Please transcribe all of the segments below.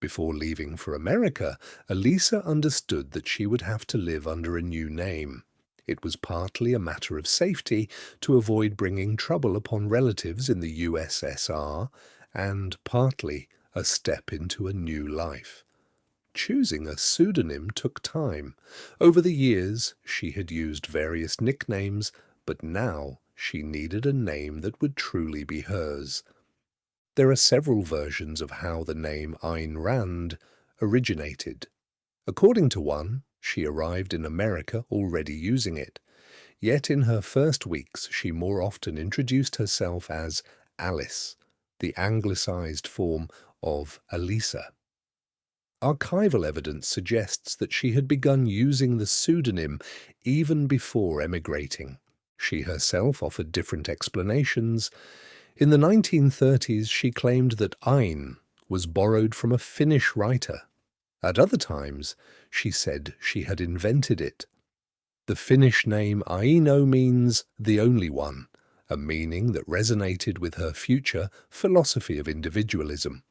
Before leaving for America, Alisa understood that she would have to live under a new name. It was partly a matter of safety to avoid bringing trouble upon relatives in the USSR, and partly a step into a new life. Choosing a pseudonym took time. Over the years, she had used various nicknames, but now she needed a name that would truly be hers. There are several versions of how the name Ayn Rand originated. According to one, she arrived in America already using it. Yet in her first weeks, she more often introduced herself as Alice, the anglicized form of Alisa. Archival evidence suggests that she had begun using the pseudonym even before emigrating. She herself offered different explanations. In the 1930s, she claimed that Ayn was borrowed from a Finnish writer. At other times, she said she had invented it. The Finnish name Aino means the only one, a meaning that resonated with her future philosophy of individualism.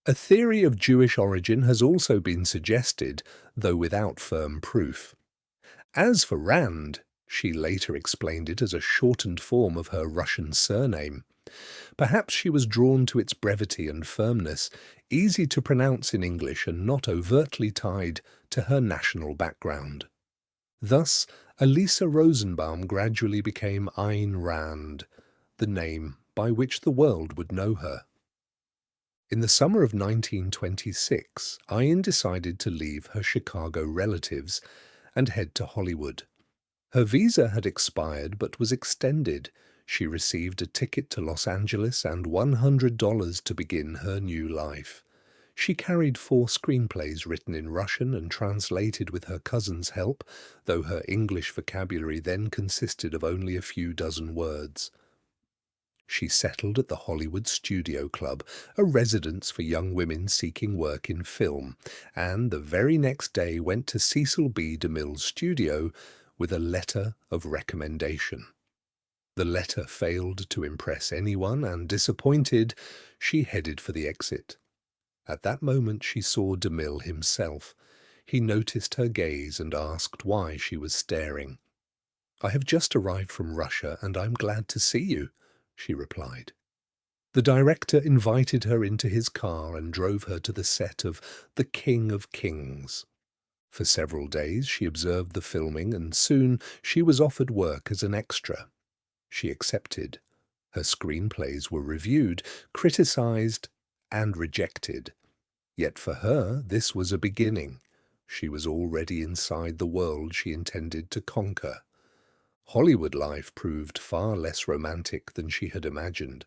A theory of Jewish origin has also been suggested, though without firm proof. As for Rand, she later explained it as a shortened form of her Russian surname. Perhaps she was drawn to its brevity and firmness, easy to pronounce in English and not overtly tied to her national background. Thus, Alisa Rosenbaum gradually became Ayn Rand, the name by which the world would know her. In the summer of 1926, Ayn decided to leave her Chicago relatives and head to Hollywood. Her visa had expired but was extended. She received a ticket to Los Angeles and $100 to begin her new life. She carried 4 screenplays written in Russian and translated with her cousin's help, though her English vocabulary then consisted of only a few dozen words. She settled at the Hollywood Studio Club, a residence for young women seeking work in film, and the very next day went to Cecil B. DeMille's studio with a letter of recommendation. The letter failed to impress anyone, and disappointed, she headed for the exit. At that moment she saw DeMille himself. He noticed her gaze and asked why she was staring. "I have just arrived from Russia, and I'm glad to see you," she replied. The director invited her into his car and drove her to the set of The King of Kings. For several days she observed the filming, and soon she was offered work as an extra. She accepted. Her screenplays were reviewed, criticized, and rejected. Yet for her, this was a beginning. She was already inside the world she intended to conquer. Hollywood life proved far less romantic than she had imagined.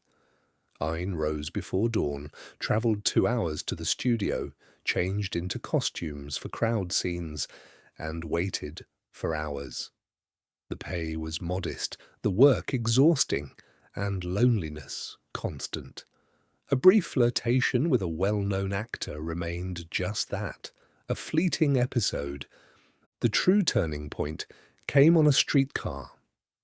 Ayn rose before dawn, travelled 2 hours to the studio, changed into costumes for crowd scenes, and waited for hours. The pay was modest, the work exhausting, and loneliness constant. A brief flirtation with a well-known actor remained just that, a fleeting episode. The true turning point came on a streetcar.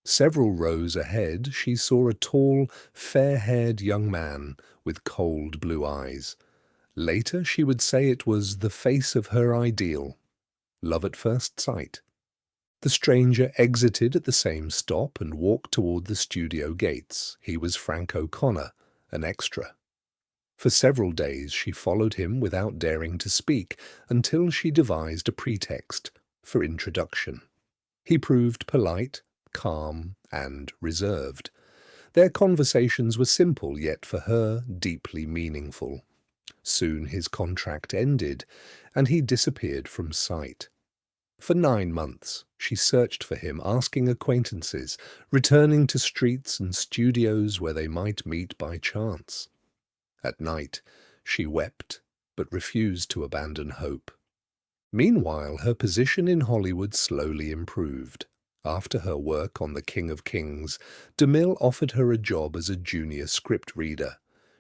Several rows ahead, she saw a tall, fair-haired young man with cold blue eyes. Later, she would say it was the face of her ideal. Love at first sight. The stranger exited at the same stop and walked toward the studio gates. He was Frank O'Connor, an extra. For several days she followed him without daring to speak, until she devised a pretext for introduction. He proved polite, calm, and reserved. Their conversations were simple, yet for her deeply meaningful. Soon his contract ended, and he disappeared from sight. For 9 months she searched for him, asking acquaintances, returning to streets and studios where they might meet by chance. At night she wept, but refused to abandon hope. Meanwhile, her position in Hollywood slowly improved. After her work on The King of Kings, DeMille offered her a job as a junior script reader.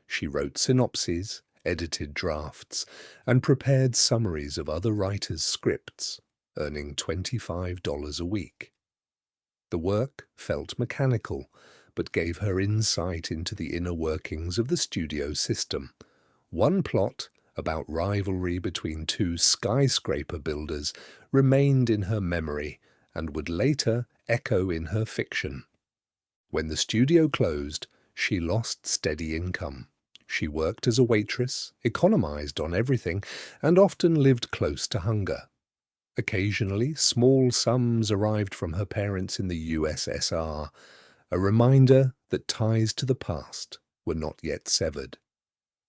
She wrote synopses, edited drafts, and prepared summaries of other writers' scripts, earning $25 a week. The work felt mechanical, but gave her insight into the inner workings of the studio system. One plot, about rivalry between two skyscraper builders, remained in her memory and would later echo in her fiction. When the studio closed, she lost steady income. She worked as a waitress, economized on everything, and often lived close to hunger. Occasionally, small sums arrived from her parents in the USSR, a reminder that ties to the past were not yet severed.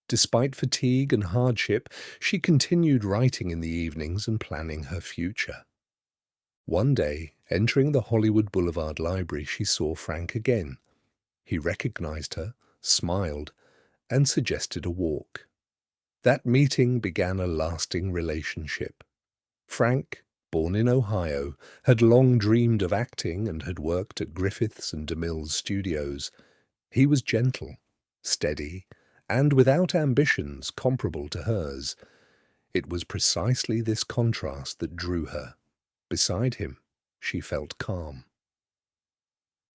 Despite fatigue and hardship, she continued writing in the evenings and planning her future. One day, entering the Hollywood Boulevard Library, she saw Frank again. He recognized her, smiled, and suggested a walk. That meeting began a lasting relationship. Frank, born in Ohio, had long dreamed of acting and had worked at Griffiths and DeMille's studios. He was gentle, steady, and without ambitions comparable to hers. It was precisely this contrast that drew her. Beside him, she felt calm.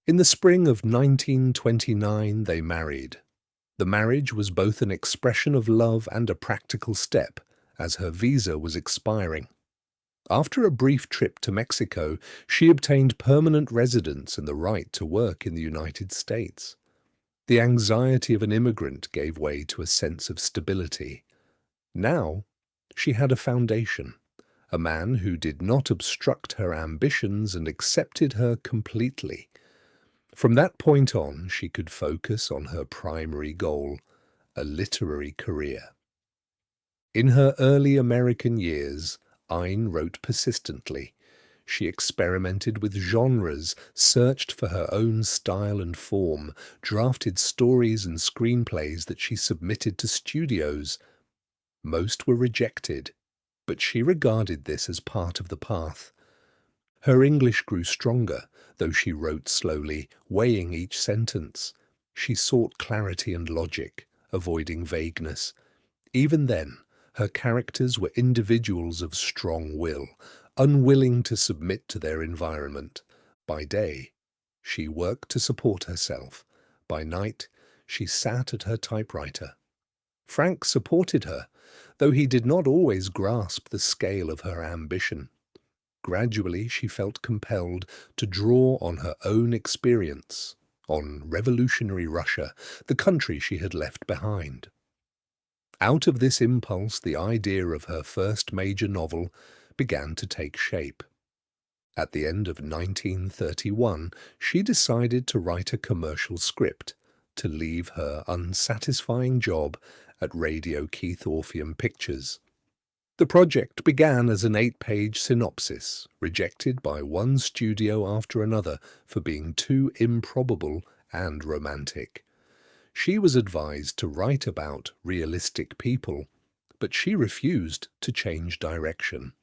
In the spring of 1929, they married. The marriage was both an expression of love and a practical step, as her visa was expiring. After a brief trip to Mexico, she obtained permanent residence and the right to work in the United States. The anxiety of an immigrant gave way to a sense of stability. Now, she had a foundation, a man who did not obstruct her ambitions and accepted her completely. From that point on, she could focus on her primary goal, a literary career. In her early American years, Ayn wrote persistently. She experimented with genres, searched for her own style and form, drafted stories and screenplays that she submitted to studios. Most were rejected, but she regarded this as part of the path. Her English grew stronger, though she wrote slowly, weighing each sentence. She sought clarity and logic, avoiding vagueness. Even then, her characters were individuals of strong will, unwilling to submit to their environment. By day, she worked to support herself. By night, she sat at her typewriter. Frank supported her, though he did not always grasp the scale of her ambition. Gradually, she felt compelled to draw on her own experience, on revolutionary Russia, the country she had left behind. Out of this impulse, the idea of her first major novel began to take shape. At the end of 1931, she decided to write a commercial script to leave her unsatisfying job at Radio Keith Orpheum Pictures. The project began as an 8-page synopsis, rejected by one studio after another for being too improbable and romantic. She was advised to write about realistic people, but she refused to change direction.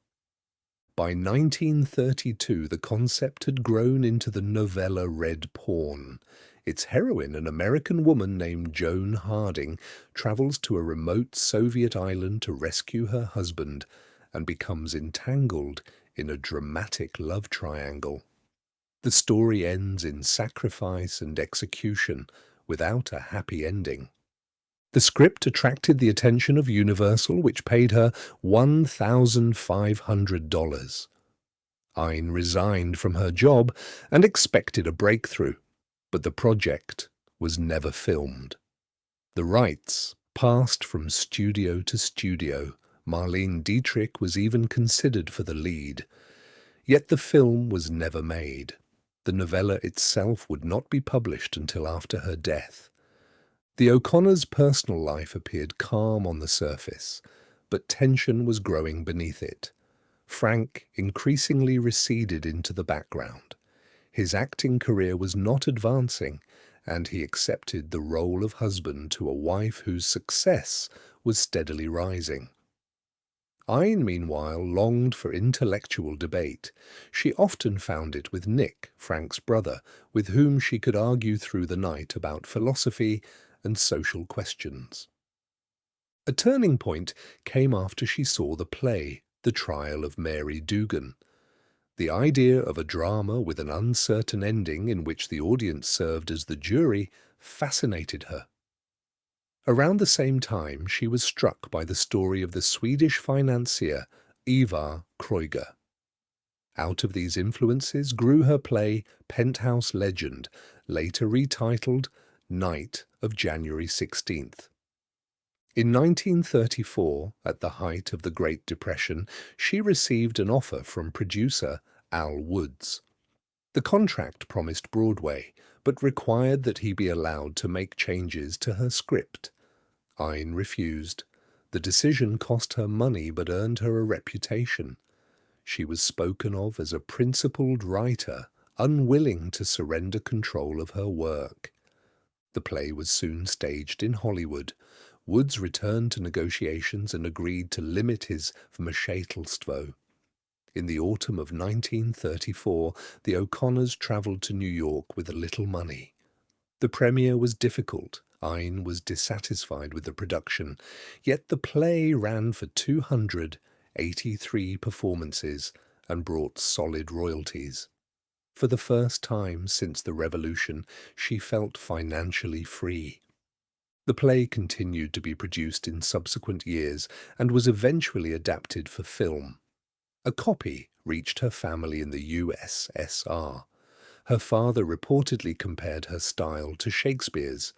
By 1932, the concept had grown into the novella Red Pawn. Its heroine, an American woman named Joan Harding, travels to a remote Soviet island to rescue her husband and becomes entangled in a dramatic love triangle. The story ends in sacrifice and execution, without a happy ending. The script attracted the attention of Universal, which paid her $1,500. Ayn resigned from her job and expected a breakthrough, but the project was never filmed. The rights passed from studio to studio. Marlene Dietrich was even considered for the lead. Yet the film was never made. The novella itself would not be published until after her death. The O'Connors' personal life appeared calm on the surface, but tension was growing beneath it. Frank increasingly receded into the background. His acting career was not advancing, and he accepted the role of husband to a wife whose success was steadily rising. Ayn, meanwhile, longed for intellectual debate. She often found it with Nick, Frank's brother, with whom she could argue through the night about philosophy and social questions. A turning point came after she saw the play, The Trial of Mary Dugan. The idea of a drama with an uncertain ending in which the audience served as the jury fascinated her. Around the same time, she was struck by the story of the Swedish financier Ivar Kreuger. Out of these influences grew her play Penthouse Legend, later retitled Night of January 16th. In 1934, at the height of the Great Depression, she received an offer from producer Al Woods. The contract promised Broadway, but required that he be allowed to make changes to her script. Ayn refused. The decision cost her money but earned her a reputation. She was spoken of as a principled writer, unwilling to surrender control of her work. The play was soon staged in Hollywood. Woods returned to negotiations and agreed to limit his Verscheitelstvo. In the autumn of 1934, the O'Connors travelled to New York with a little money. The premiere was difficult. Ayn was dissatisfied with the production, yet the play ran for 283 performances and brought solid royalties. For the first time since the Revolution, she felt financially free. The play continued to be produced in subsequent years and was eventually adapted for film. A copy reached her family in the USSR. Her father reportedly compared her style to Shakespeare's.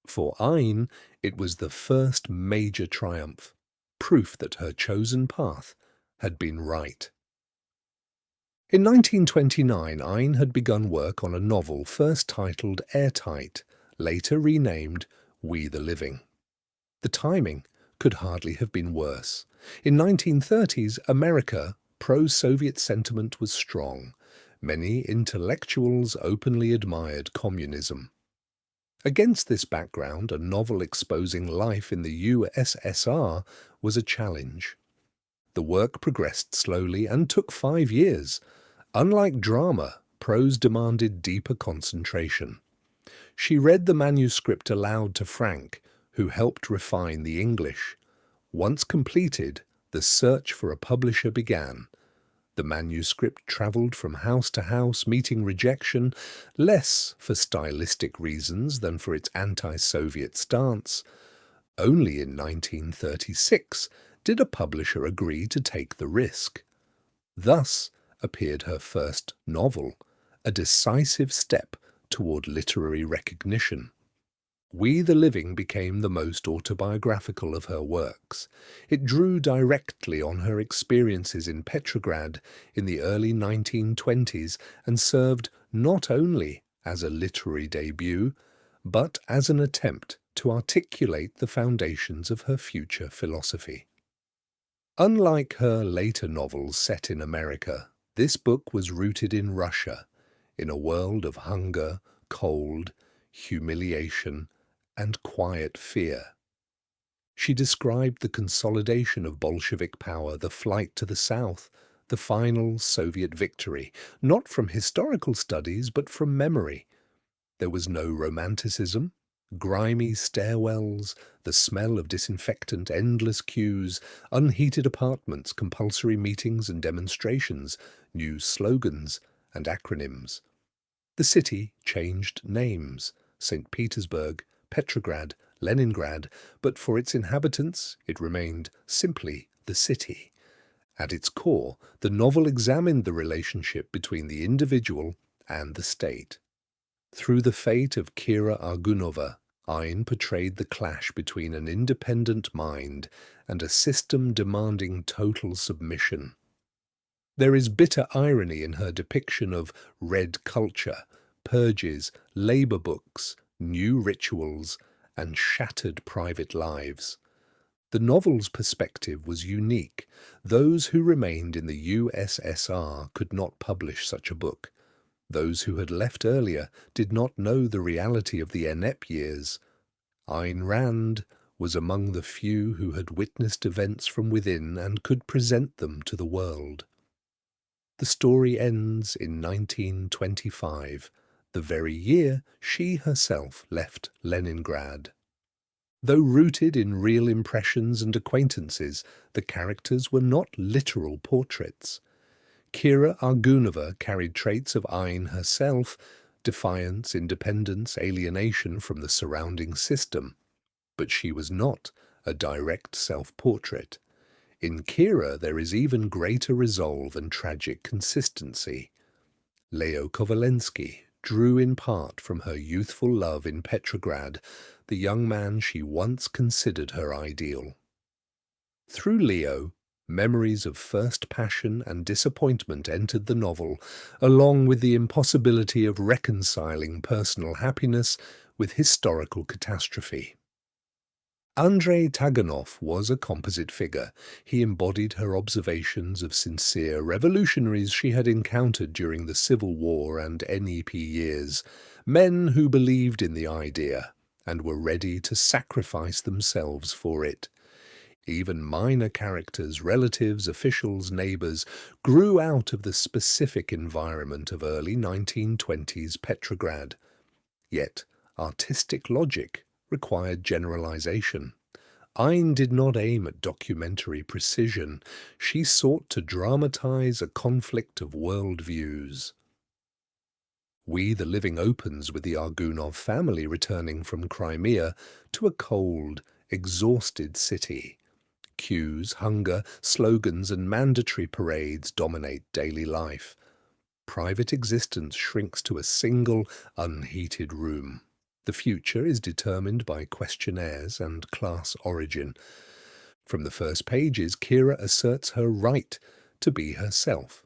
For Ayn, it was the first major triumph, proof that her chosen path had been right. In 1929, Ayn had begun work on a novel first titled Airtight, later renamed We the Living. The timing could hardly have been worse. In 1930s America, pro-Soviet sentiment was strong. Many intellectuals openly admired communism. Against this background, a novel exposing life in the USSR was a challenge. The work progressed slowly and took 5 years. Unlike drama, prose demanded deeper concentration. She read the manuscript aloud to Frank, who helped refine the English. Once completed, the search for a publisher began. The manuscript travelled from house to house, meeting rejection, less for stylistic reasons than for its anti-Soviet stance. Only in 1936 did a publisher agree to take the risk. Thus appeared her first novel, a decisive step toward literary recognition. We the Living became the most autobiographical of her works. It drew directly on her experiences in Petrograd in the early 1920s and served not only as a literary debut, but as an attempt to articulate the foundations of her future philosophy. Unlike her later novels set in America, this book was rooted in Russia, in a world of hunger, cold, humiliation, and quiet fear. She described the consolidation of Bolshevik power, the flight to the south, the final Soviet victory, not from historical studies but from memory. There was no romanticism. Grimy stairwells, the smell of disinfectant, endless queues, unheated apartments, compulsory meetings and demonstrations, new slogans and acronyms. The city changed names: St. Petersburg, Petrograd, Leningrad, but for its inhabitants it remained simply the city. At its core, the novel examined the relationship between the individual and the state. Through the fate of Kira Argunova, Ayn portrayed the clash between an independent mind and a system demanding total submission. There is bitter irony in her depiction of red culture, purges, labour books, new rituals, and shattered private lives. The novel's perspective was unique. Those who remained in the USSR could not publish such a book. Those who had left earlier did not know the reality of the ENEP years. Ayn Rand was among the few who had witnessed events from within and could present them to the world. The story ends in 1925, the very year she herself left Leningrad. Though rooted in real impressions and acquaintances, the characters were not literal portraits. Kira Argunova carried traits of Ayn herself: defiance, independence, alienation from the surrounding system. But she was not a direct self-portrait. In Kira there is even greater resolve and tragic consistency. Leo Kovalensky drew in part from her youthful love in Petrograd, the young man she once considered her ideal. Through Leo, memories of first passion and disappointment entered the novel, along with the impossibility of reconciling personal happiness with historical catastrophe. Andrei Taganov was a composite figure. He embodied her observations of sincere revolutionaries she had encountered during the Civil War and NEP years, men who believed in the idea and were ready to sacrifice themselves for it. Even minor characters, relatives, officials, neighbors, grew out of the specific environment of early 1920s Petrograd. Yet, artistic logic required generalization. Ayn did not aim at documentary precision. She sought to dramatize a conflict of worldviews. We the Living opens with the Argunov family returning from Crimea to a cold, exhausted city. Queues, hunger, slogans, and mandatory parades dominate daily life. Private existence shrinks to a single, unheated room. The future is determined by questionnaires and class origin. From the first pages, Kira asserts her right to be herself.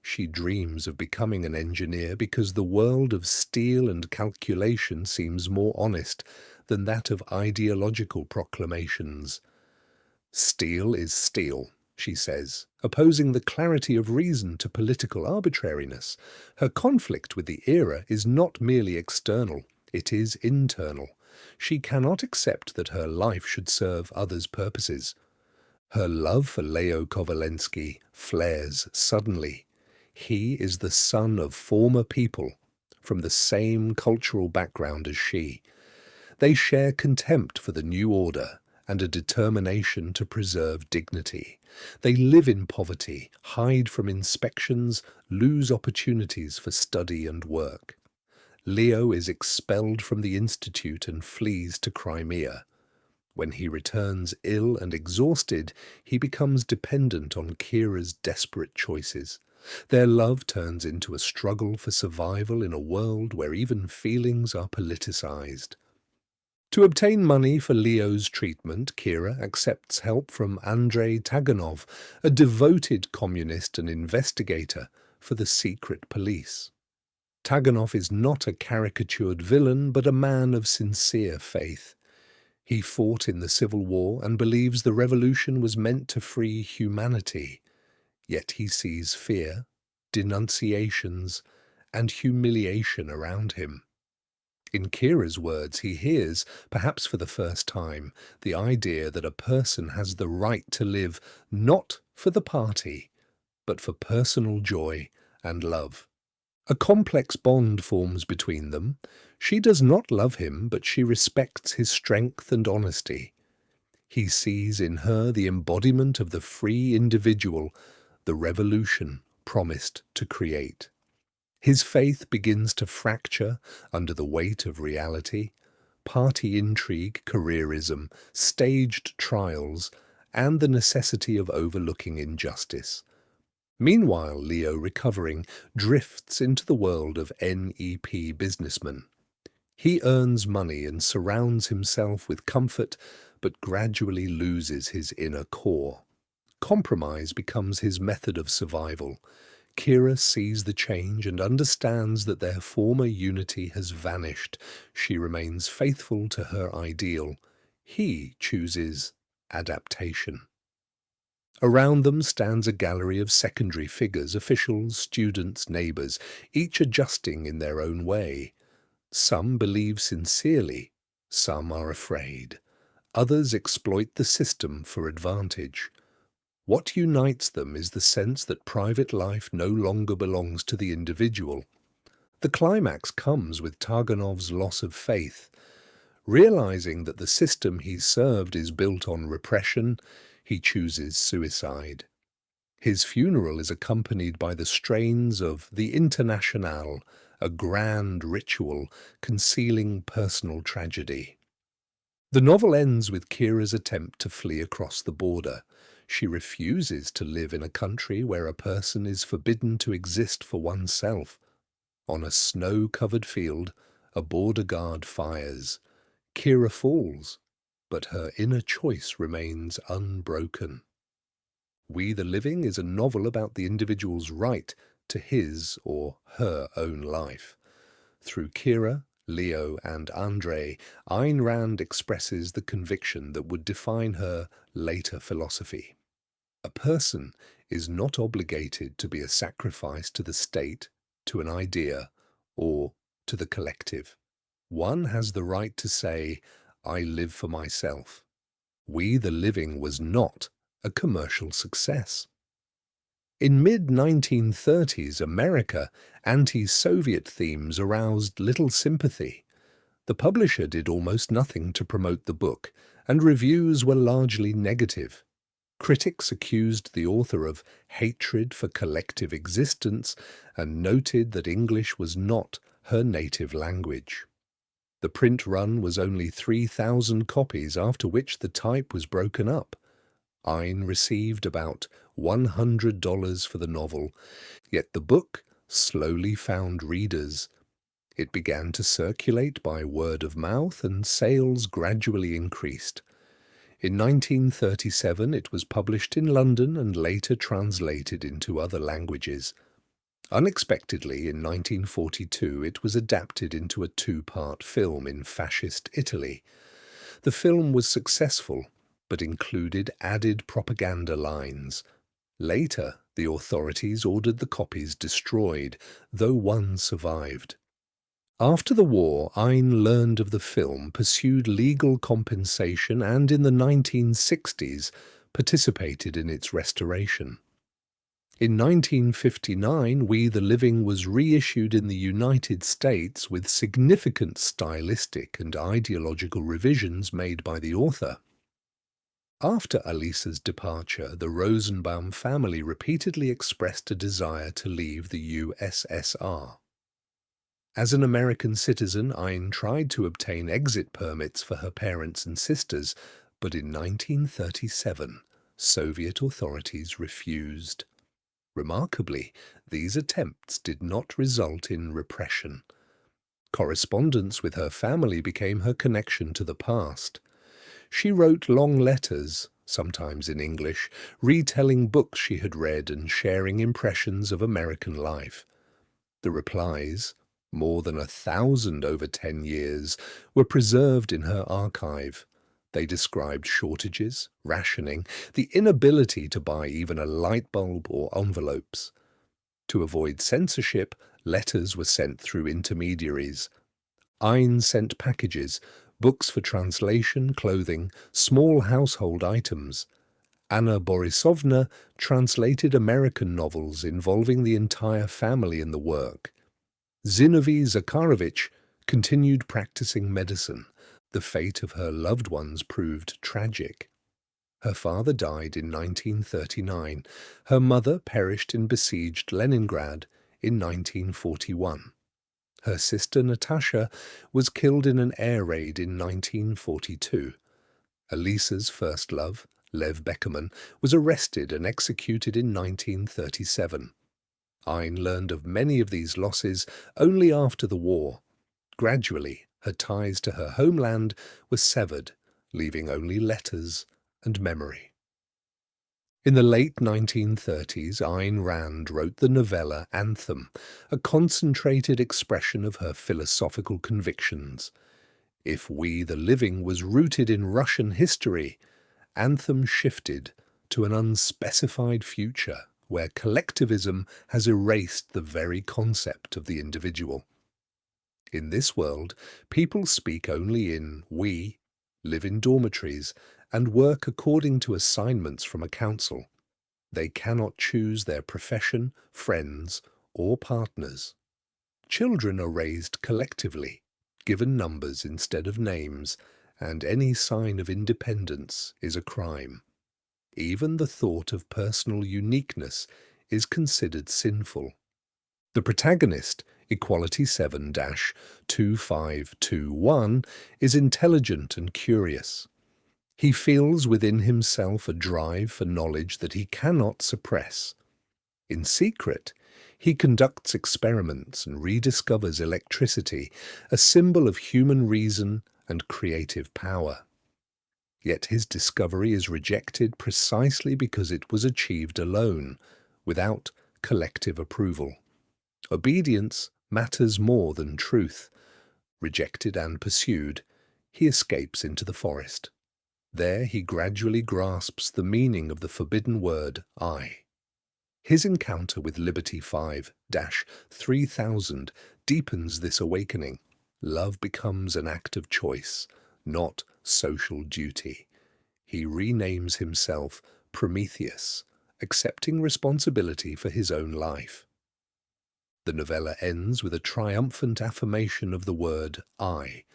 She dreams of becoming an engineer because the world of steel and calculation seems more honest than that of ideological proclamations. Steel is steel, she says, opposing the clarity of reason to political arbitrariness. Her conflict with the era is not merely external, it is internal. She cannot accept that her life should serve others' purposes. Her love for Leo Kovalensky flares suddenly. He is the son of former people, from the same cultural background as she. They share contempt for the new order and a determination to preserve dignity. They live in poverty, hide from inspections, lose opportunities for study and work. Leo is expelled from the institute and flees to Crimea. When he returns ill and exhausted, he becomes dependent on Kira's desperate choices. Their love turns into a struggle for survival in a world where even feelings are politicized. To obtain money for Leo's treatment, Kira accepts help from Andrei Taganov, a devoted communist and investigator for the secret police. Taganov is not a caricatured villain, but a man of sincere faith. He fought in the Civil War and believes the revolution was meant to free humanity. Yet he sees fear, denunciations, and humiliation around him. In Kira's words, he hears, perhaps for the first time, the idea that a person has the right to live not for the party, but for personal joy and love. A complex bond forms between them. She does not love him, but she respects his strength and honesty. He sees in her the embodiment of the free individual, the revolution promised to create. His faith begins to fracture under the weight of reality, party intrigue, careerism, staged trials, and the necessity of overlooking injustice. Meanwhile, Leo, recovering, drifts into the world of NEP businessmen. He earns money and surrounds himself with comfort, but gradually loses his inner core. Compromise becomes his method of survival. Kira sees the change and understands that their former unity has vanished. She remains faithful to her ideal. He chooses adaptation. Around them stands a gallery of secondary figures, officials, students, neighbors, each adjusting in their own way. Some believe sincerely, some are afraid. Others exploit the system for advantage. What unites them is the sense that private life no longer belongs to the individual. The climax comes with Targanov's loss of faith. Realizing that the system he served is built on repression, he chooses suicide. His funeral is accompanied by the strains of the Internationale, a grand ritual concealing personal tragedy. The novel ends with Kira's attempt to flee across the border. She refuses to live in a country where a person is forbidden to exist for oneself. On a snow-covered field, a border guard fires. Kira falls, but her inner choice remains unbroken. We the Living is a novel about the individual's right to his or her own life. Through Kira, Leo, and Andre, Ayn Rand expresses the conviction that would define her later philosophy. A person is not obligated to be a sacrifice to the state, to an idea, or to the collective. One has the right to say, "I live for myself." We the Living was not a commercial success. In mid-1930s America, anti-Soviet themes aroused little sympathy. The publisher did almost nothing to promote the book, and reviews were largely negative. Critics accused the author of hatred for collective existence and noted that English was not her native language. The print run was only 3,000 copies, after which the type was broken up. Ayn received about $100 for the novel, yet the book slowly found readers. It began to circulate by word of mouth, and sales gradually increased. In 1937 it was published in London and later translated into other languages. Unexpectedly, in 1942 it was adapted into a two-part film in fascist Italy. The film was successful, but included added propaganda lines. Later, the authorities ordered the copies destroyed, though one survived. After the war, Ayn learned of the film, pursued legal compensation, and in the 1960s participated in its restoration. In 1959, We the Living was reissued in the United States with significant stylistic and ideological revisions made by the author. After Alisa's departure, the Rosenbaum family repeatedly expressed a desire to leave the USSR. As an American citizen, Ayn tried to obtain exit permits for her parents and sisters, but in 1937, Soviet authorities refused. Remarkably, these attempts did not result in repression. Correspondence with her family became her connection to the past. She wrote long letters, sometimes in English, retelling books she had read and sharing impressions of American life. The replies, more than 1,000 over 10 years, were preserved in her archive. They described shortages, rationing, the inability to buy even a light bulb or envelopes. To avoid censorship, letters were sent through intermediaries. Ayn sent packages, books for translation, clothing, small household items. Anna Borisovna translated American novels involving the entire family in the work. Zinovy Zakharovich continued practicing medicine. The fate of her loved ones proved tragic. Her father died in 1939. Her mother perished in besieged Leningrad in 1941. Her sister Natasha was killed in an air raid in 1942. Alisa's first love, Lev Beckerman, was arrested and executed in 1937. Ayn learned of many of these losses only after the war. Gradually, her ties to her homeland were severed, leaving only letters and memory. In the late 1930s, Ayn Rand wrote the novella Anthem, a concentrated expression of her philosophical convictions. If We the Living was rooted in Russian history, Anthem shifted to an unspecified future where collectivism has erased the very concept of the individual. In this world, people speak only in we, live in dormitories, and work according to assignments from a council. They cannot choose their profession, friends, or partners. Children are raised collectively, given numbers instead of names, and any sign of independence is a crime. Even the thought of personal uniqueness is considered sinful. The protagonist Equality 7-2521 is intelligent and curious. He feels within himself a drive for knowledge that he cannot suppress. In secret, he conducts experiments and rediscovers electricity, a symbol of human reason and creative power. Yet his discovery is rejected precisely because it was achieved alone, without collective approval. Obedience matters more than truth. Rejected and pursued, he escapes into the forest. There he gradually grasps the meaning of the forbidden word I. His encounter with Liberty 5-3000 deepens this awakening. Love becomes an act of choice, not social duty. He renames himself Prometheus, accepting responsibility for his own life. The novella ends with a triumphant affirmation of the word I.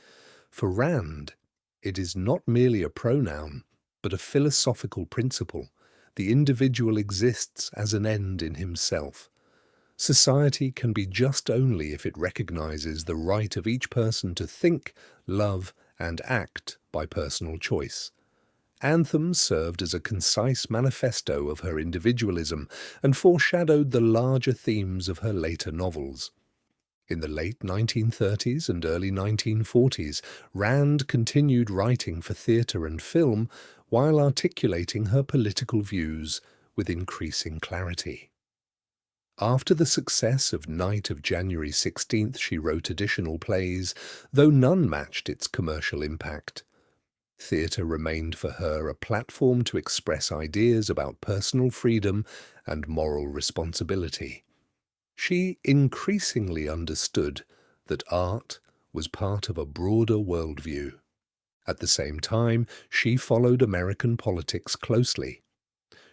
For Rand, it is not merely a pronoun, but a philosophical principle. The individual exists as an end in himself. Society can be just only if it recognizes the right of each person to think, love, and act by personal choice. Anthem served as a concise manifesto of her individualism and foreshadowed the larger themes of her later novels. In the late 1930s and early 1940s, Rand continued writing for theatre and film while articulating her political views with increasing clarity. After the success of Night of January 16th, she wrote additional plays, though none matched its commercial impact. Theatre remained for her a platform to express ideas about personal freedom and moral responsibility. She increasingly understood that art was part of a broader worldview. At the same time, she followed American politics closely.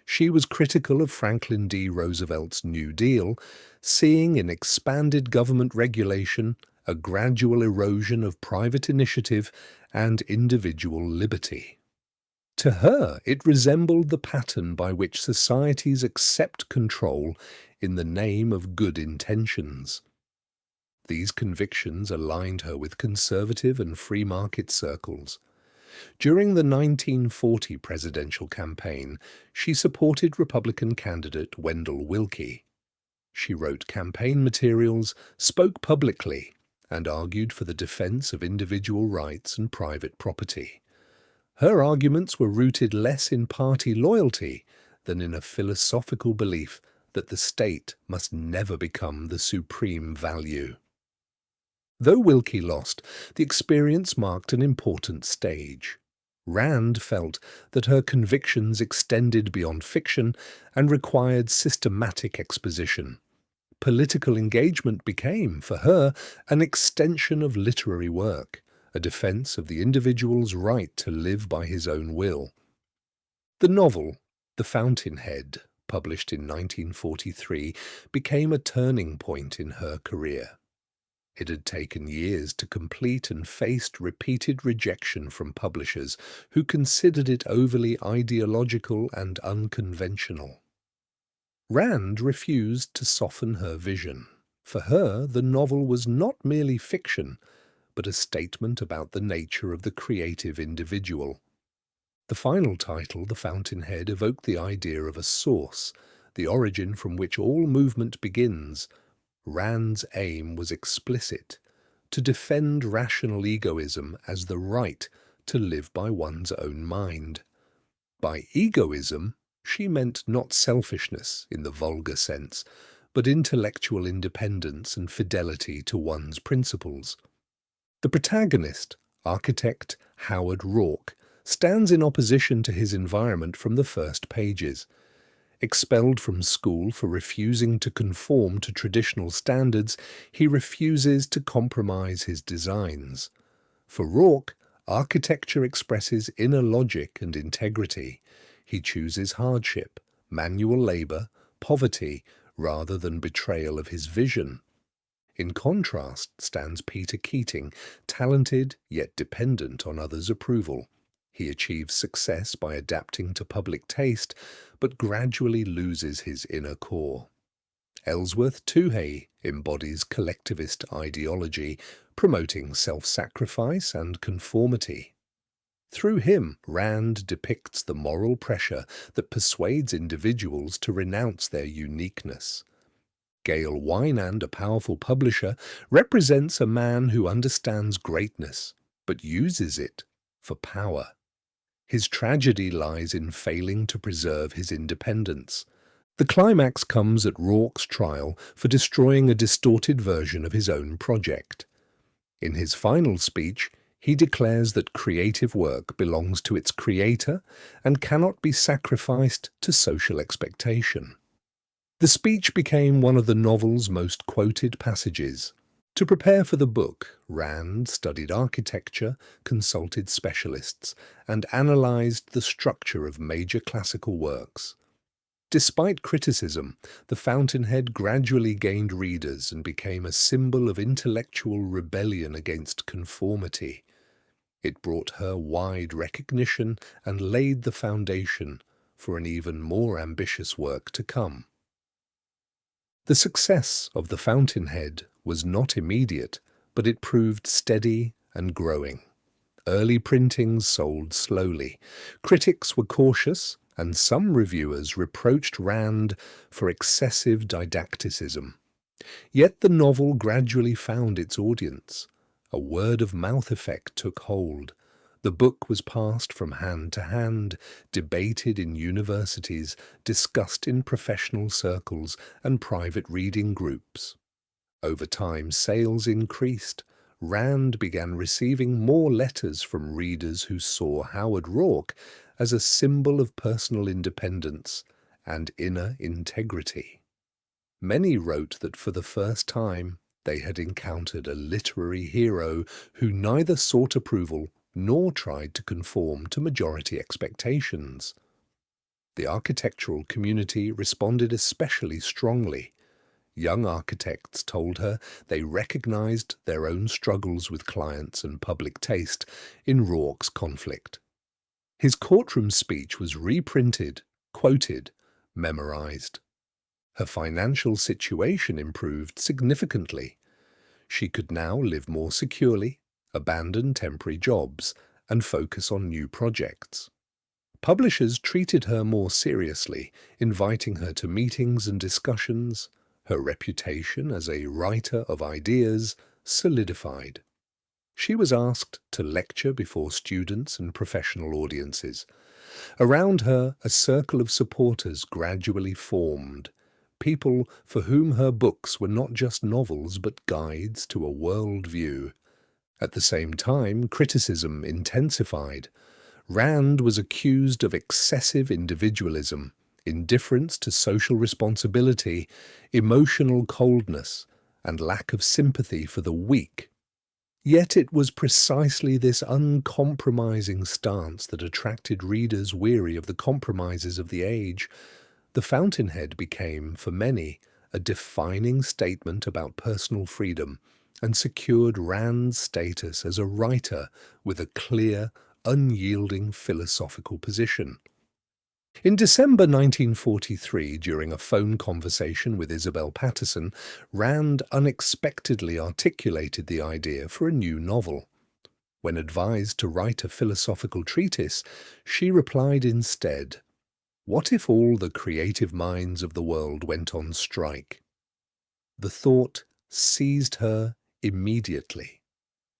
She was critical of Franklin D. Roosevelt's New Deal, seeing in expanded government regulation a gradual erosion of private initiative and individual liberty. To her, it resembled the pattern by which societies accept control in the name of good intentions. These convictions aligned her with conservative and free market circles. During the 1940 presidential campaign, she supported Republican candidate Wendell Willkie. She wrote campaign materials, spoke publicly, and argued for the defense of individual rights and private property. Her arguments were rooted less in party loyalty than in a philosophical belief that the state must never become the supreme value. Though Willkie lost, the experience marked an important stage. Rand felt that her convictions extended beyond fiction and required systematic exposition. Political engagement became, for her, an extension of literary work, a defense of the individual's right to live by his own will. The novel, The Fountainhead, published in 1943, became a turning point in her career. It had taken years to complete and faced repeated rejection from publishers who considered it overly ideological and unconventional. Rand refused to soften her vision. For her, the novel was not merely fiction, but a statement about the nature of the creative individual. The final title, The Fountainhead, evoked the idea of a source, the origin from which all movement begins. Rand's aim was explicit: to defend rational egoism as the right to live by one's own mind. By egoism, she meant not selfishness in the vulgar sense, but intellectual independence and fidelity to one's principles. The protagonist, architect Howard Rourke, stands in opposition to his environment from the first pages. Expelled from school for refusing to conform to traditional standards, he refuses to compromise his designs. For Rourke, architecture expresses inner logic and integrity. He chooses hardship, manual labor, poverty, rather than betrayal of his vision. In contrast stands Peter Keating, talented yet dependent on others' approval. He achieves success by adapting to public taste, but gradually loses his inner core. Ellsworth Toohey embodies collectivist ideology, promoting self-sacrifice and conformity. Through him, Rand depicts the moral pressure that persuades individuals to renounce their uniqueness. Gail Wynand, a powerful publisher, represents a man who understands greatness, but uses it for power. His tragedy lies in failing to preserve his independence. The climax comes at Rourke's trial for destroying a distorted version of his own project. In his final speech, he declares that creative work belongs to its creator and cannot be sacrificed to social expectation. The speech became one of the novel's most quoted passages. To prepare for the book, Rand studied architecture, consulted specialists, and analyzed the structure of major classical works. Despite criticism, The Fountainhead gradually gained readers and became a symbol of intellectual rebellion against conformity. It brought her wide recognition and laid the foundation for an even more ambitious work to come. The success of The Fountainhead was not immediate, but it proved steady and growing. Early printings sold slowly. Critics were cautious, and some reviewers reproached Rand for excessive didacticism. Yet the novel gradually found its audience. A word-of-mouth effect took hold. The book was passed from hand to hand, debated in universities, discussed in professional circles and private reading groups. Over time, sales increased. Rand began receiving more letters from readers who saw Howard Rourke as a symbol of personal independence and inner integrity. Many wrote that for the first time they had encountered a literary hero who neither sought approval nor tried to conform to majority expectations. The architectural community responded especially strongly. Young architects told her they recognized their own struggles with clients and public taste in Rourke's conflict. His courtroom speech was reprinted, quoted, memorized. Her financial situation improved significantly. She could now live more securely, abandon temporary jobs, and focus on new projects. Publishers treated her more seriously, inviting her to meetings and discussions. Her reputation as a writer of ideas solidified. She was asked to lecture before students and professional audiences. Around her, a circle of supporters gradually formed, people for whom her books were not just novels but guides to a world view. At the same time, criticism intensified. Rand was accused of excessive individualism, indifference to social responsibility, emotional coldness, and lack of sympathy for the weak. Yet it was precisely this uncompromising stance that attracted readers weary of the compromises of the age. The Fountainhead became, for many, a defining statement about personal freedom and secured Rand's status as a writer with a clear, unyielding philosophical position. In December 1943, during a phone conversation with Isabel Patterson, Rand unexpectedly articulated the idea for a new novel. When advised to write a philosophical treatise, she replied instead, "What if all the creative minds of the world went on strike?" The thought seized her immediately.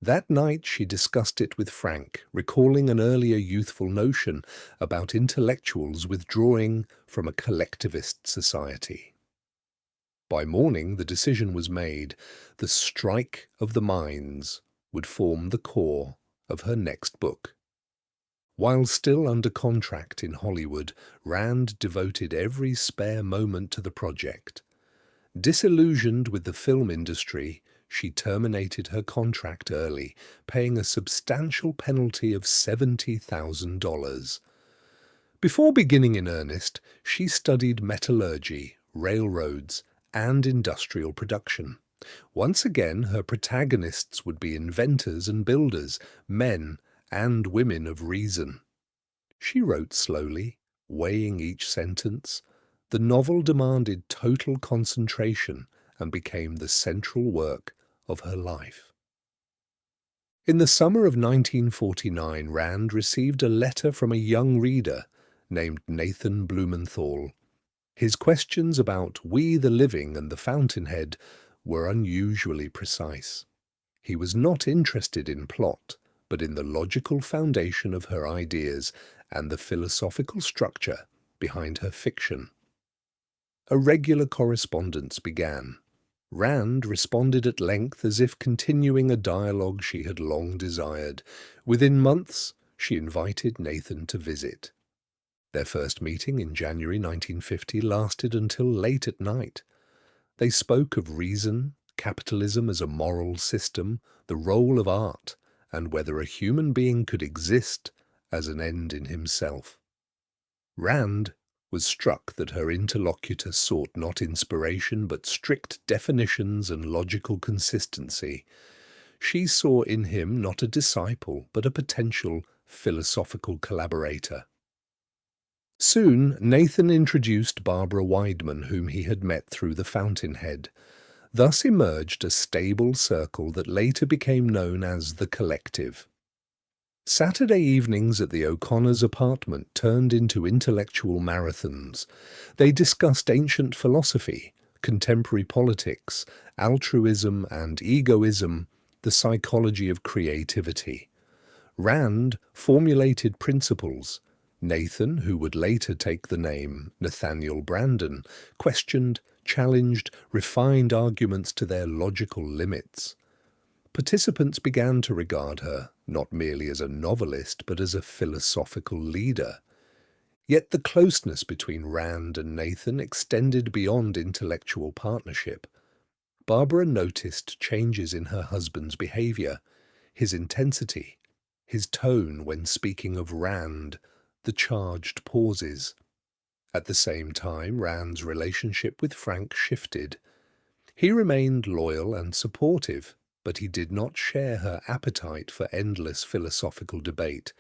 That night she discussed it with Frank, recalling an earlier youthful notion about intellectuals withdrawing from a collectivist society. By morning the decision was made. The strike of the minds would form the core of her next book. While still under contract in Hollywood, Rand devoted every spare moment to the project. Disillusioned with the film industry, she terminated her contract early, paying a substantial penalty of $70,000. Before beginning in earnest, she studied metallurgy, railroads, and industrial production. Once again, her protagonists would be inventors and builders, men and women of reason. She wrote slowly, weighing each sentence. The novel demanded total concentration and became the central work of her life. In the summer of 1949, Rand received a letter from a young reader named Nathan Blumenthal. His questions about We the Living and the Fountainhead were unusually precise. He was not interested in plot, but in the logical foundation of her ideas and the philosophical structure behind her fiction. A regular correspondence began. Rand responded at length as if continuing a dialogue she had long desired. Within months, she invited Nathan to visit. Their first meeting in January 1950 lasted until late at night. They spoke of reason, capitalism as a moral system, the role of art, and whether a human being could exist as an end in himself. Rand was struck that her interlocutor sought not inspiration but strict definitions and logical consistency. She saw in him not a disciple but a potential philosophical collaborator. Soon, Nathan introduced Barbara Weidman, whom he had met through the Fountainhead. Thus emerged a stable circle that later became known as the Collective. Saturday evenings at the O'Connors' apartment turned into intellectual marathons. They discussed ancient philosophy, contemporary politics, altruism and egoism, the psychology of creativity. Rand formulated principles. Nathan, who would later take the name Nathaniel Branden, questioned, challenged, refined arguments to their logical limits. Participants began to regard her not merely as a novelist but as a philosophical leader. Yet the closeness between Rand and Nathan extended beyond intellectual partnership. Barbara noticed changes in her husband's behavior, his intensity, his tone when speaking of Rand, the charged pauses. At the same time, Rand's relationship with Frank shifted. He remained loyal and supportive, but he did not share her appetite for endless philosophical debate.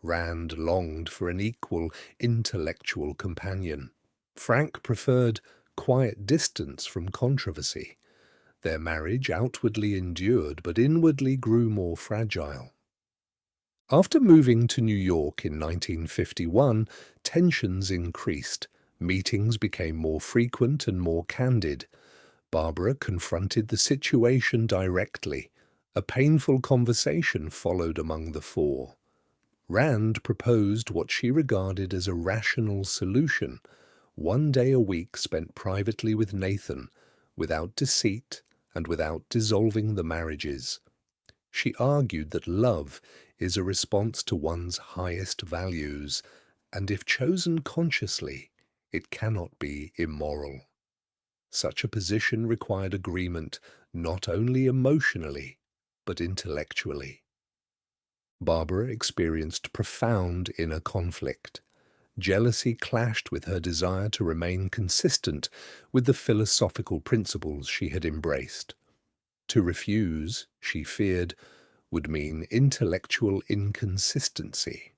Rand longed for an equal intellectual companion. Frank preferred quiet distance from controversy. Their marriage outwardly endured, but inwardly grew more fragile. After moving to New York in 1951, tensions increased. Meetings became more frequent and more candid. Barbara confronted the situation directly. A painful conversation followed among the four. Rand proposed what she regarded as a rational solution: 1 day a week spent privately with Nathan, without deceit and without dissolving the marriages. She argued that love is a response to one's highest values, and if chosen consciously, it cannot be immoral. Such a position required agreement not only emotionally, but intellectually. Barbara experienced profound inner conflict. Jealousy clashed with her desire to remain consistent with the philosophical principles she had embraced. To refuse, she feared, would mean intellectual inconsistency.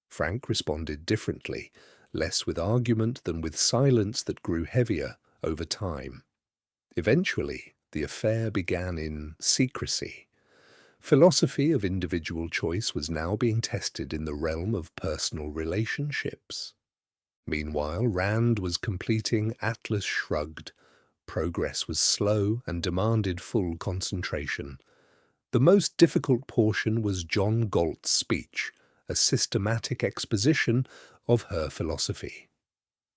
Frank responded differently, less with argument than with silence that grew heavier over time. Eventually, the affair began in secrecy. Philosophy of individual choice was now being tested in the realm of personal relationships. Meanwhile, Rand was completing Atlas Shrugged. Progress was slow and demanded full concentration. The most difficult portion was John Galt's speech, a systematic exposition of her philosophy.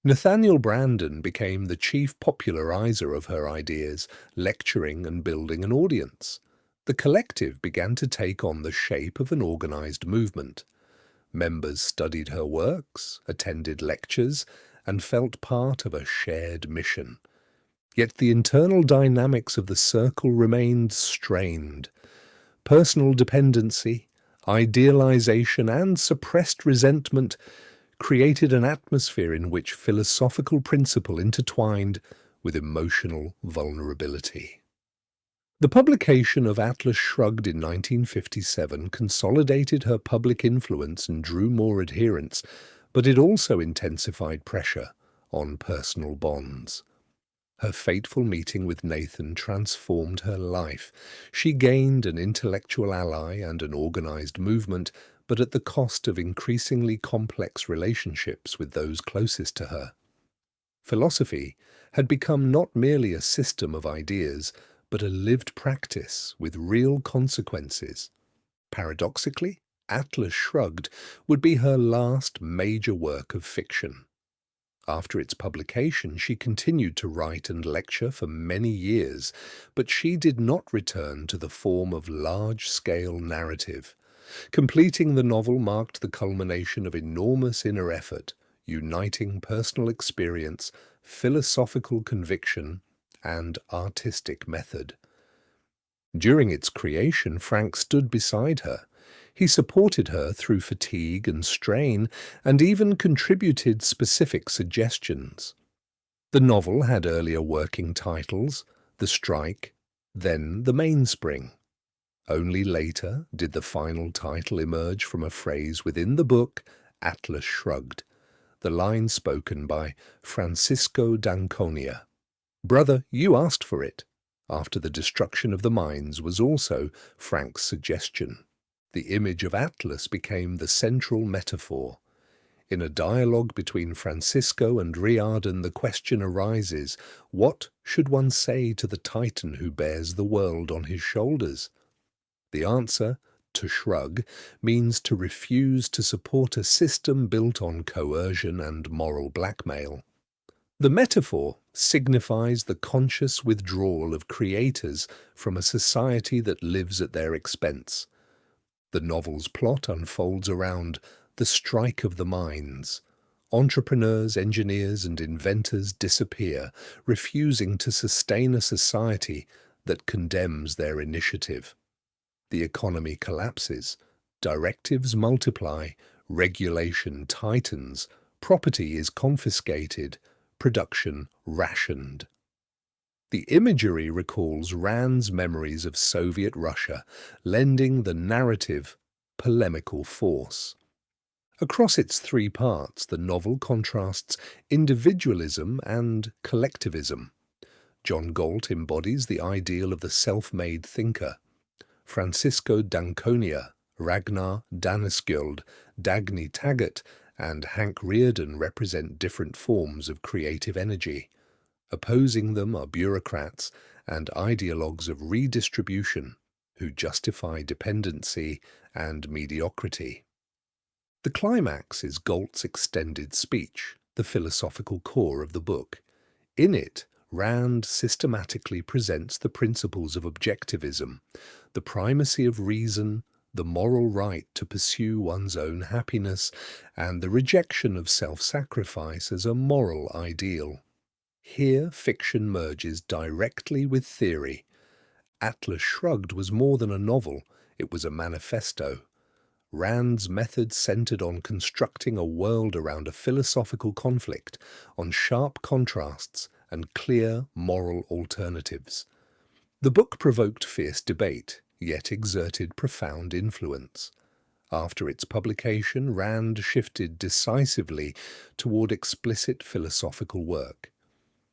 Nathaniel Branden became the chief popularizer of her ideas, lecturing and building an audience. The collective began to take on the shape of an organized movement. Members studied her works, attended lectures, and felt part of a shared mission. Yet the internal dynamics of the circle remained strained. Personal dependency, idealization, and suppressed resentment created an atmosphere in which philosophical principle intertwined with emotional vulnerability. The publication of Atlas Shrugged in 1957 consolidated her public influence and drew more adherents, but it also intensified pressure. on personal bonds. Her fateful meeting with Nathan transformed her life. She gained an intellectual ally and an organized movement, but at the cost of increasingly complex relationships with those closest to her. Philosophy had become not merely a system of ideas, but a lived practice with real consequences. Paradoxically, Atlas Shrugged would be her last major work of fiction. After its publication, she continued to write and lecture for many years, but she did not return to the form of large-scale narrative. Completing the novel marked the culmination of enormous inner effort, uniting personal experience, philosophical conviction, and artistic method. During its creation, Frank stood beside her. He supported her through fatigue and strain, and even contributed specific suggestions. The novel had earlier working titles, The Strike, then The Mainspring. Only later did the final title emerge from a phrase within the book, Atlas Shrugged, the line spoken by Francisco d'Anconia. "Brother, you asked for it," after the destruction of the mines, was also Frank's suggestion. The image of Atlas became the central metaphor. In a dialogue between Francisco and Riordan, the question arises, what should one say to the Titan who bears the world on his shoulders? The answer, to shrug, means to refuse to support a system built on coercion and moral blackmail. The metaphor signifies the conscious withdrawal of creators from a society that lives at their expense. The novel's plot unfolds around the strike of the mines. Entrepreneurs, engineers, and inventors disappear, refusing to sustain a society that condemns their initiative. The economy collapses, directives multiply, regulation tightens, property is confiscated, production rationed. The imagery recalls Rand's memories of Soviet Russia, lending the narrative polemical force. Across its three parts, the novel contrasts individualism and collectivism. John Galt embodies the ideal of the self-made thinker. Francisco d'Anconia, Ragnar Daneskjöld, Dagny Taggart, and Hank Rearden represent different forms of creative energy. Opposing them are bureaucrats and ideologues of redistribution who justify dependency and mediocrity. The climax is Galt's extended speech, the philosophical core of the book. In it, Rand systematically presents the principles of objectivism, the primacy of reason, the moral right to pursue one's own happiness, and the rejection of self-sacrifice as a moral ideal. Here, fiction merges directly with theory. Atlas Shrugged was more than a novel, it was a manifesto. Rand's method centered on constructing a world around a philosophical conflict, on sharp contrasts and clear moral alternatives. The book provoked fierce debate, yet exerted profound influence. After its publication, Rand shifted decisively toward explicit philosophical work.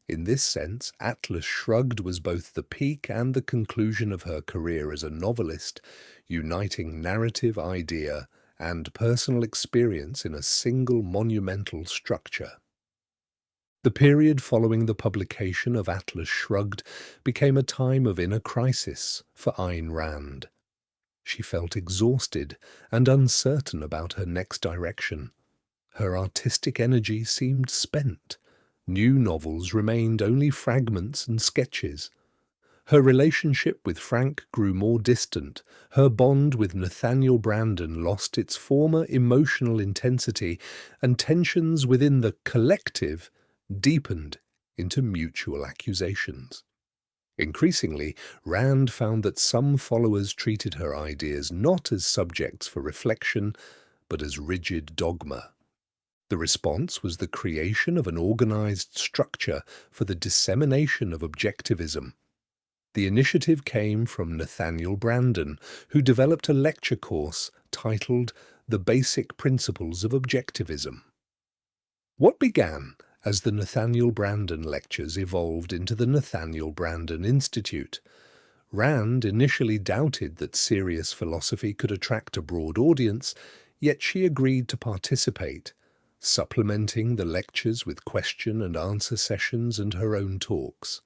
In this sense, Atlas Shrugged was both the peak and the conclusion of her career as a novelist, uniting narrative idea and personal experience in a single monumental structure. The period following the publication of Atlas Shrugged became a time of inner crisis for Ayn Rand. She felt exhausted and uncertain about her next direction. Her artistic energy seemed spent. New novels remained only fragments and sketches. Her relationship with Frank grew more distant. Her bond with Nathaniel Brandon lost its former emotional intensity, and tensions within the collective deepened into mutual accusations. Increasingly, Rand found that some followers treated her ideas not as subjects for reflection, but as rigid dogma. The response was the creation of an organized structure for the dissemination of objectivism. The initiative came from Nathaniel Brandon, who developed a lecture course titled The Basic Principles of Objectivism. What began as the Nathaniel Branden lectures evolved into the Nathaniel Branden Institute. Rand initially doubted that serious philosophy could attract a broad audience, yet she agreed to participate, supplementing the lectures with question and answer sessions and her own talks.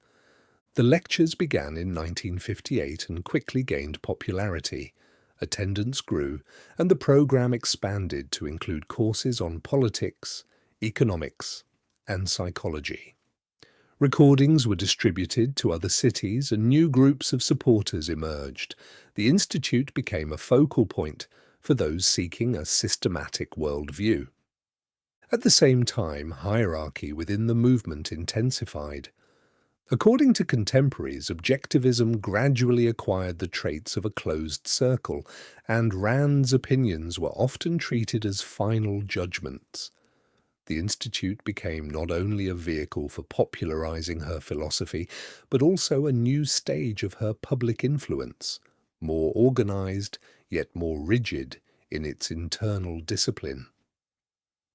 The lectures began in 1958 and quickly gained popularity. Attendance grew, and the program expanded to include courses on politics, economics, and psychology. Recordings were distributed to other cities and new groups of supporters emerged. The Institute became a focal point for those seeking a systematic worldview. At the same time, hierarchy within the movement intensified. According to contemporaries, Objectivism gradually acquired the traits of a closed circle, and Rand's opinions were often treated as final judgments. The Institute became not only a vehicle for popularizing her philosophy, but also a new stage of her public influence, more organized, yet more rigid in its internal discipline.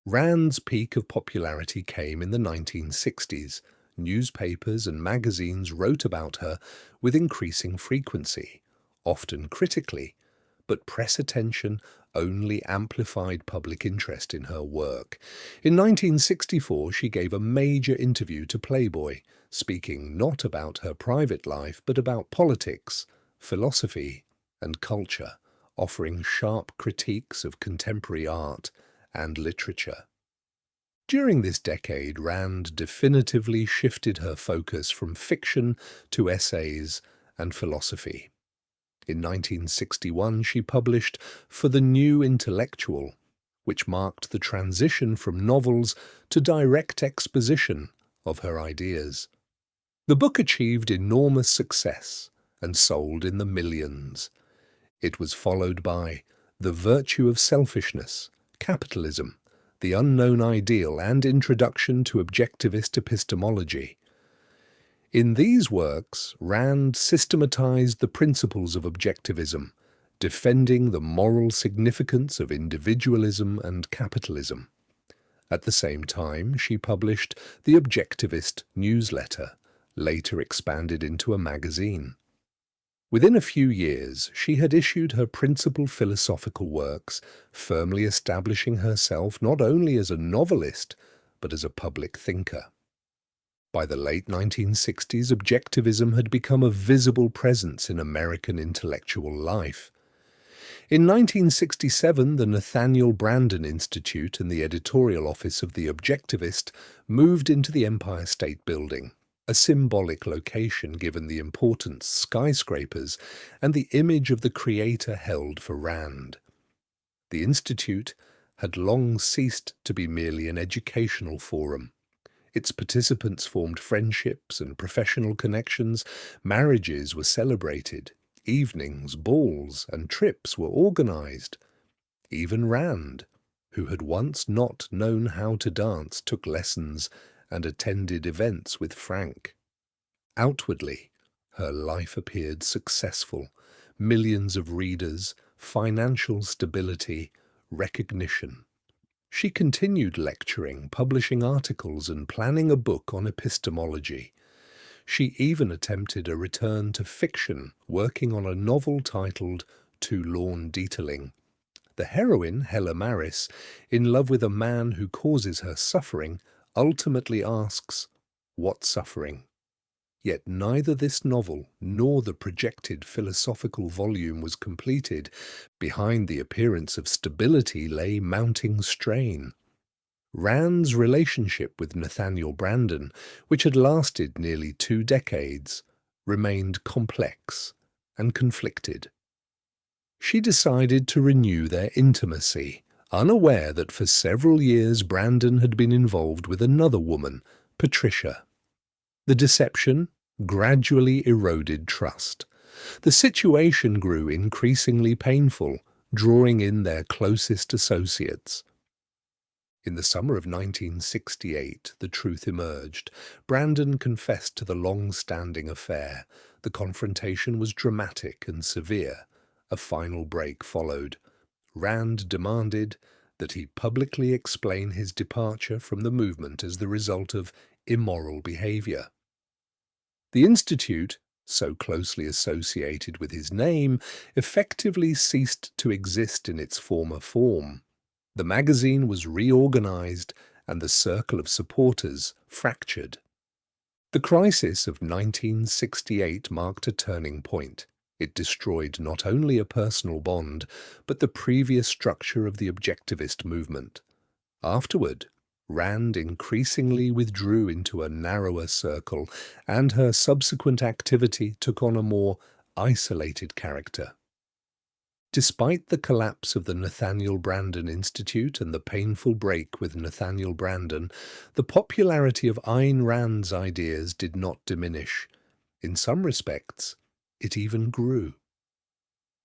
Rand's peak of popularity came in the 1960s. Newspapers and magazines wrote about her with increasing frequency, often critically, but press attention only amplified public interest in her work. In 1964, she gave a major interview to Playboy, speaking not about her private life but about politics, philosophy, and culture, offering sharp critiques of contemporary art and literature. During this decade, Rand definitively shifted her focus from fiction to essays and philosophy. In 1961, she published For the New Intellectual, which marked the transition from novels to direct exposition of her ideas. The book achieved enormous success and sold in the millions. It was followed by The Virtue of Selfishness, Capitalism, The Unknown Ideal, and Introduction to Objectivist Epistemology. In these works, Rand systematized the principles of objectivism, defending the moral significance of individualism and capitalism. At the same time, she published the Objectivist newsletter, later expanded into a magazine. Within a few years, she had issued her principal philosophical works, firmly establishing herself not only as a novelist, but as a public thinker. By the late 1960s, Objectivism had become a visible presence in American intellectual life. In 1967, the Nathaniel Branden Institute and the editorial office of The Objectivist moved into the Empire State Building, a symbolic location given the importance skyscrapers and the image of the creator held for Rand. The Institute had long ceased to be merely an educational forum. Its participants formed friendships and professional connections, marriages were celebrated, evenings, balls, and trips were organized. Even Rand, who had once not known how to dance, took lessons and attended events with Frank. Outwardly, her life appeared successful, millions of readers, financial stability, recognition. She continued lecturing, publishing articles, and planning a book on epistemology. She even attempted a return to fiction, working on a novel titled To Lawn Detailing. The heroine, Hella Maris, in love with a man who causes her suffering, ultimately asks, "What suffering?" Yet neither this novel nor the projected philosophical volume was completed. Behind the appearance of stability lay mounting strain. Rand's relationship with Nathaniel Branden, which had lasted nearly 2 decades, remained complex and conflicted. She decided to renew their intimacy, unaware that for several years Branden had been involved with another woman, Patricia. The deception gradually eroded trust. The situation grew increasingly painful, drawing in their closest associates. In the summer of 1968, the truth emerged. Branden confessed to the long-standing affair. The confrontation was dramatic and severe. A final break followed. Rand demanded that he publicly explain his departure from the movement as the result of immoral behavior. The Institute, so closely associated with his name, effectively ceased to exist in its former form. The magazine was reorganized and the circle of supporters fractured. The crisis of 1968 marked a turning point. It destroyed not only a personal bond, but the previous structure of the objectivist movement. Afterward, Rand increasingly withdrew into a narrower circle, and her subsequent activity took on a more isolated character. Despite the collapse of the Nathaniel Branden Institute and the painful break with Nathaniel Branden, the popularity of Ayn Rand's ideas did not diminish. In some respects, it even grew.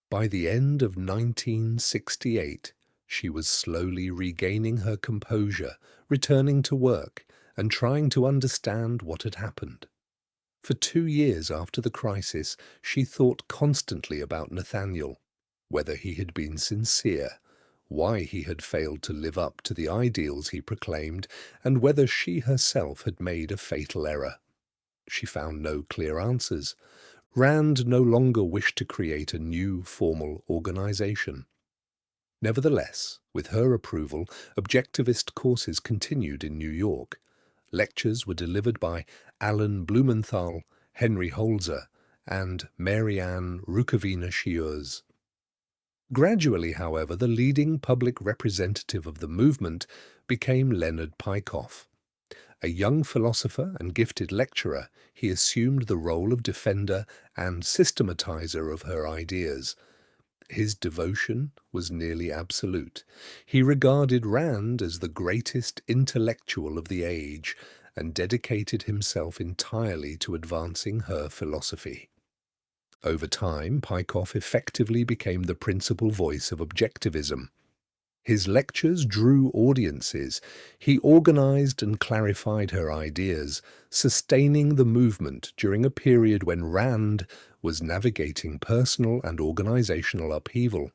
By the end of 1968, she was slowly regaining her composure, returning to work, and trying to understand what had happened. For 2 years after the crisis, she thought constantly about Nathaniel, whether he had been sincere, why he had failed to live up to the ideals he proclaimed, and whether she herself had made a fatal error. She found no clear answers. Rand no longer wished to create a new formal organization. Nevertheless, with her approval, objectivist courses continued in New York. Lectures were delivered by Alan Blumenthal, Henry Holzer, and Marianne Rukavina-Schiers. Gradually, however, the leading public representative of the movement became Leonard Peikoff. A young philosopher and gifted lecturer, he assumed the role of defender and systematizer of her ideas. His devotion was nearly absolute. He regarded Rand as the greatest intellectual of the age and dedicated himself entirely to advancing her philosophy. Over time, Peikoff effectively became the principal voice of objectivism. His lectures drew audiences. He organized and clarified her ideas, sustaining the movement during a period when Rand was navigating personal and organizational upheaval.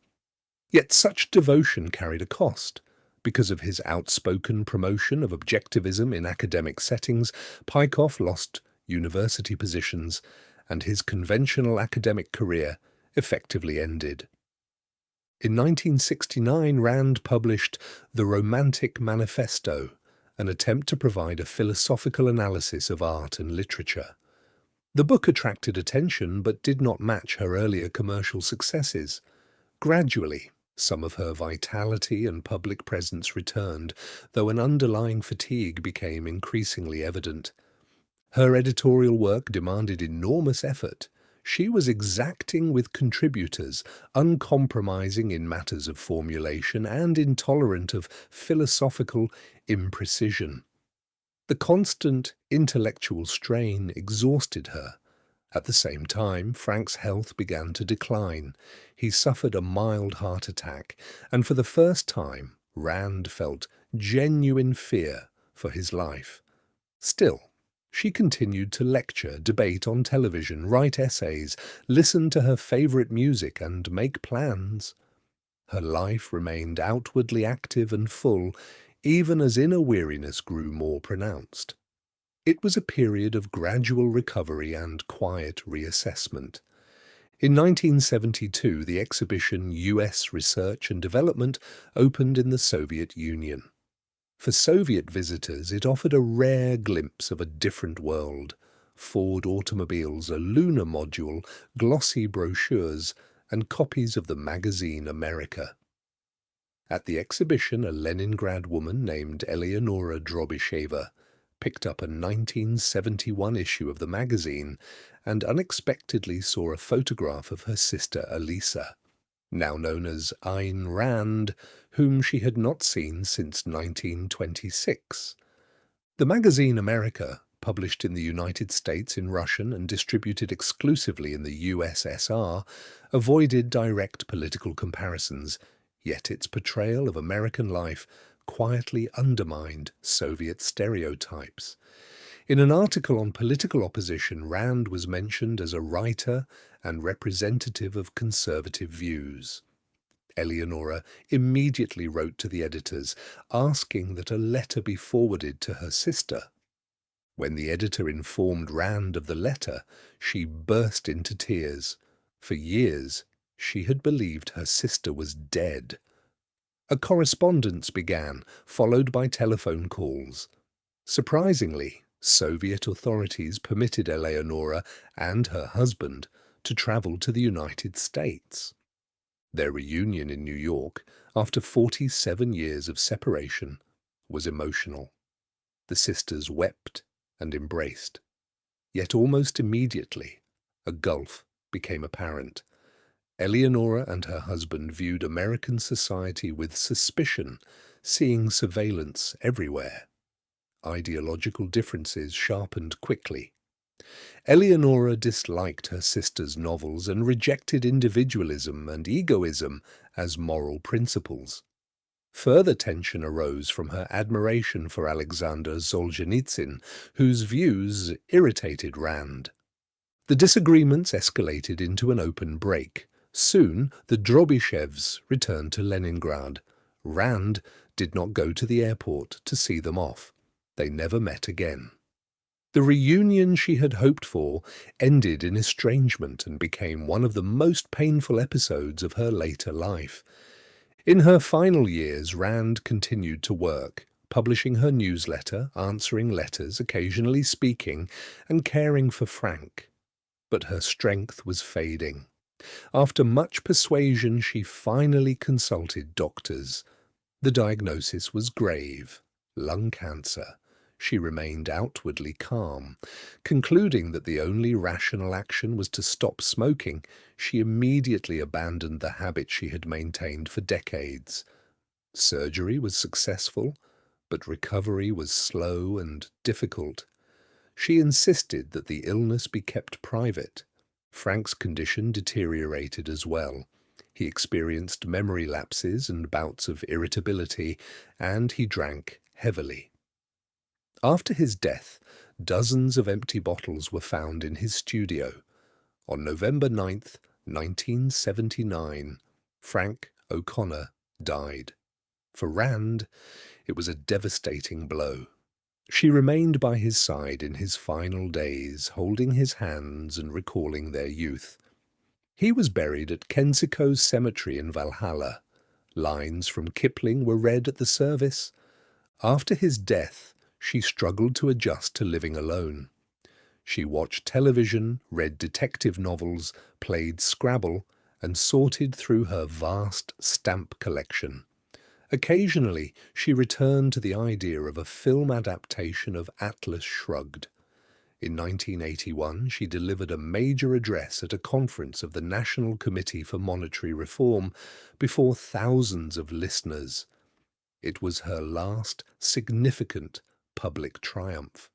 Yet such devotion carried a cost. Because of his outspoken promotion of objectivism in academic settings, Peikoff lost university positions, and his conventional academic career effectively ended. In 1969, Rand published The Romantic Manifesto, an attempt to provide a philosophical analysis of art and literature. The book attracted attention but did not match her earlier commercial successes. Gradually, some of her vitality and public presence returned, though an underlying fatigue became increasingly evident. Her editorial work demanded enormous effort. She was exacting with contributors, uncompromising in matters of formulation, and intolerant of philosophical imprecision. The constant intellectual strain exhausted her. At the same time, Frank's health began to decline. He suffered a mild heart attack, and for the first time, Rand felt genuine fear for his life. Still, she continued to lecture, debate on television, write essays, listen to her favorite music, and make plans. Her life remained outwardly active and full, even as inner weariness grew more pronounced. It was a period of gradual recovery and quiet reassessment. In 1972, the exhibition U.S. Research and Development opened in the Soviet Union. For Soviet visitors, it offered a rare glimpse of a different world. Ford automobiles, a lunar module, glossy brochures, and copies of the magazine America. At the exhibition, a Leningrad woman named Eleonora Drobysheva picked up a 1971 issue of the magazine and unexpectedly saw a photograph of her sister Alisa, now known as Ayn Rand, whom she had not seen since 1926. The magazine America, published in the United States in Russian and distributed exclusively in the USSR, avoided direct political comparisons, yet its portrayal of American life quietly undermined Soviet stereotypes. In an article on political opposition, Rand was mentioned as a writer and representative of conservative views. Eleonora immediately wrote to the editors, asking that a letter be forwarded to her sister. When the editor informed Rand of the letter, she burst into tears. For years, she had believed her sister was dead. A correspondence began, followed by telephone calls. Surprisingly, Soviet authorities permitted Eleonora and her husband to travel to the United States. Their reunion in New York, after 47 years of separation, was emotional. The sisters wept and embraced. Yet almost immediately, a gulf became apparent. Eleonora and her husband viewed American society with suspicion, seeing surveillance everywhere. Ideological differences sharpened quickly. Eleonora disliked her sister's novels and rejected individualism and egoism as moral principles. Further tension arose from her admiration for Alexander Solzhenitsyn, whose views irritated Rand. The disagreements escalated into an open break. Soon, the Drobyshevs returned to Leningrad. Rand did not go to the airport to see them off. They never met again. The reunion she had hoped for ended in estrangement and became one of the most painful episodes of her later life. In her final years, Rand continued to work, publishing her newsletter, answering letters, occasionally speaking, and caring for Frank. But her strength was fading. After much persuasion, she finally consulted doctors. The diagnosis was grave, lung cancer. She remained outwardly calm. Concluding that the only rational action was to stop smoking, she immediately abandoned the habit she had maintained for decades. Surgery was successful, but recovery was slow and difficult. She insisted that the illness be kept private. Frank's condition deteriorated as well. He experienced memory lapses and bouts of irritability, and he drank heavily. After his death, dozens of empty bottles were found in his studio. On November 9, 1979, Frank O'Connor died. For Rand, it was a devastating blow. She remained by his side in his final days, holding his hands and recalling their youth. He was buried at Kensico Cemetery in Valhalla. Lines from Kipling were read at the service. After his death, she struggled to adjust to living alone. She watched television, read detective novels, played Scrabble, and sorted through her vast stamp collection. Occasionally, she returned to the idea of a film adaptation of Atlas Shrugged. In 1981, she delivered a major address at a conference of the National Committee for Monetary Reform before thousands of listeners. It was her last significant public triumph.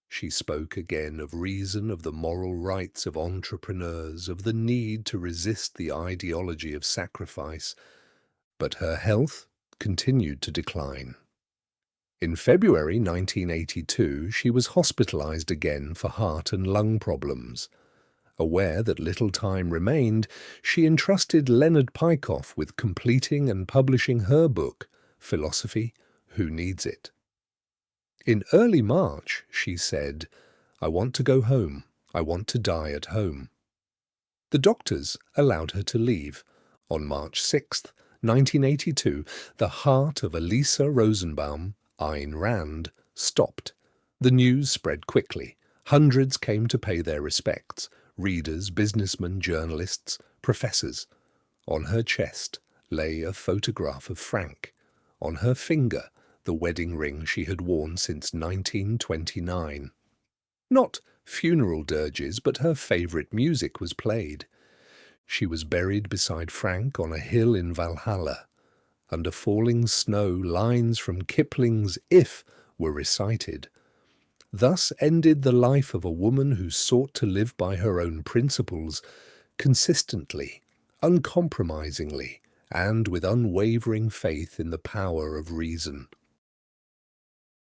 She spoke again of reason, of the moral rights of entrepreneurs, of the need to resist the ideology of sacrifice. But her health continued to decline. In February 1982, she was hospitalized again for heart and lung problems. Aware that little time remained, she entrusted Leonard Peikoff with completing and publishing her book, Philosophy, Who Needs It? In early March, she said, "I want to go home. I want to die at home." The doctors allowed her to leave. On March 6, 1982, the heart of Alisa Rosenbaum, Ayn Rand, stopped. The news spread quickly. Hundreds came to pay their respects. Readers, businessmen, journalists, professors. On her chest lay a photograph of Frank. On her finger, the wedding ring she had worn since 1929. Not funeral dirges, but her favorite music was played. She was buried beside Frank on a hill in Valhalla. Under falling snow, lines from Kipling's If were recited. Thus ended the life of a woman who sought to live by her own principles, consistently, uncompromisingly, and with unwavering faith in the power of reason.